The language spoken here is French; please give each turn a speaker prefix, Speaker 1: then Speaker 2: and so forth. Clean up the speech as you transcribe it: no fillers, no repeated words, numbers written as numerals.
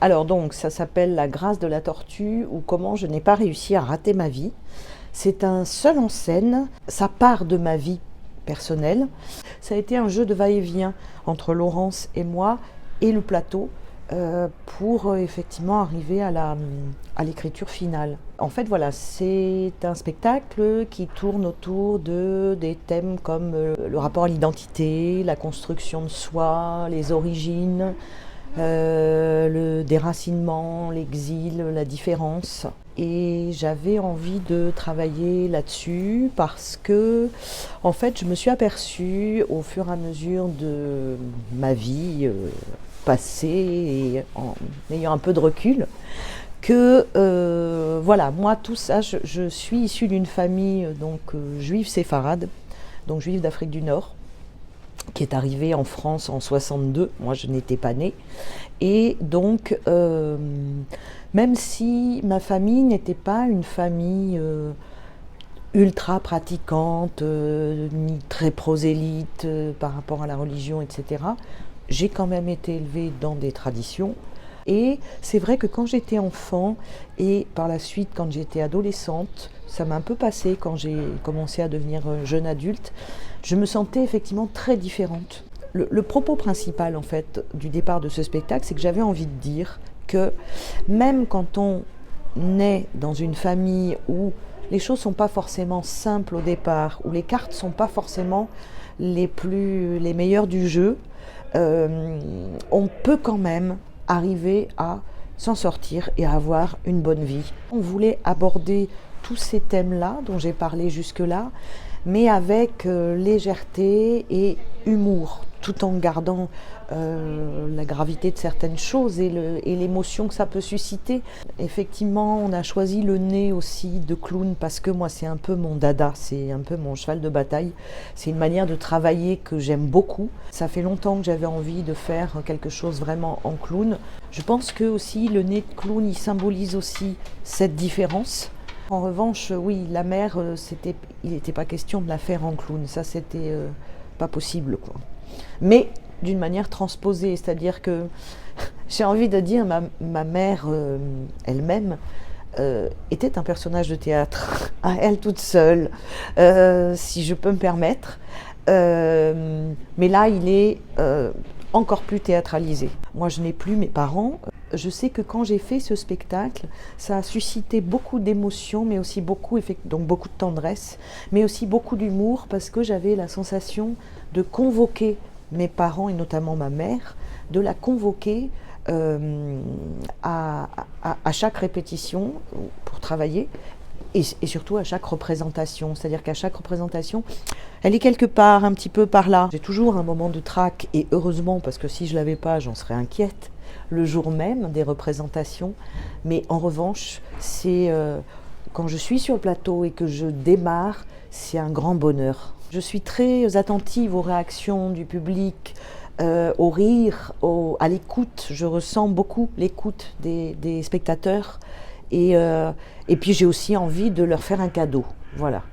Speaker 1: Alors donc, ça s'appelle La grâce de la tortue ou Comment je n'ai pas réussi à rater ma vie. C'est un seul en scène, ça part de ma vie personnelle. Ça a été un jeu de va-et-vient entre Laurence et moi et le plateau pour effectivement arriver à l'écriture finale. En fait, voilà, c'est un spectacle qui tourne autour des thèmes comme le rapport à l'identité, la construction de soi, les origines, le déracinement, l'exil, la différence. Et j'avais envie de travailler là-dessus parce que, en fait, je me suis aperçue au fur et à mesure de ma vie passée et en ayant un peu de recul que, voilà, moi, tout ça, je suis issue d'une famille juive séfarade, donc juive d'Afrique du Nord, qui est arrivée en France en 62. Moi, je n'étais pas née. Et donc, même si ma famille n'était pas une famille ultra pratiquante, ni très prosélyte par rapport à la religion, etc., j'ai quand même été élevée dans des traditions. Et c'est vrai que quand j'étais enfant et par la suite quand j'étais adolescente, ça m'a un peu passé quand j'ai commencé à devenir jeune adulte, je me sentais effectivement très différente. Le propos principal en fait du départ de ce spectacle, c'est que j'avais envie de dire que même quand on naît dans une famille où les choses ne sont pas forcément simples au départ, où les cartes ne sont pas forcément les meilleures du jeu, on peut quand même arriver à s'en sortir et à avoir une bonne vie. On voulait aborder tous ces thèmes-là dont j'ai parlé jusque-là, mais avec légèreté et humour, tout en gardant la gravité de certaines choses et l'émotion que ça peut susciter. Effectivement, on a choisi le nez aussi de clown parce que moi, c'est un peu mon dada, c'est un peu mon cheval de bataille. C'est une manière de travailler que j'aime beaucoup. Ça fait longtemps que j'avais envie de faire quelque chose vraiment en clown. Je pense que aussi le nez de clown, il symbolise aussi cette différence. En revanche, oui, la mère, il n'était pas question de la faire en clown, ça c'était pas possible, quoi. Mais d'une manière transposée, c'est-à-dire que j'ai envie de dire ma mère elle-même était un personnage de théâtre, à elle toute seule, si je peux me permettre. Mais là, il est encore plus théâtralisé. Moi, je n'ai plus mes parents. Je sais que quand j'ai fait ce spectacle, ça a suscité beaucoup d'émotions, mais aussi beaucoup de tendresse, mais aussi beaucoup d'humour, parce que j'avais la sensation de convoquer mes parents, et notamment ma mère, de la convoquer à chaque répétition pour travailler, et surtout à chaque représentation. C'est-à-dire qu'à chaque représentation, elle est quelque part, un petit peu par là. J'ai toujours un moment de trac, et heureusement, parce que si je ne l'avais pas, j'en serais inquiète, le jour même des représentations. Mais en revanche, c'est quand je suis sur le plateau et que je démarre, c'est un grand bonheur. Je suis très attentive aux réactions du public, au rire, à l'écoute. Je ressens beaucoup l'écoute des spectateurs. Et puis j'ai aussi envie de leur faire un cadeau. Voilà.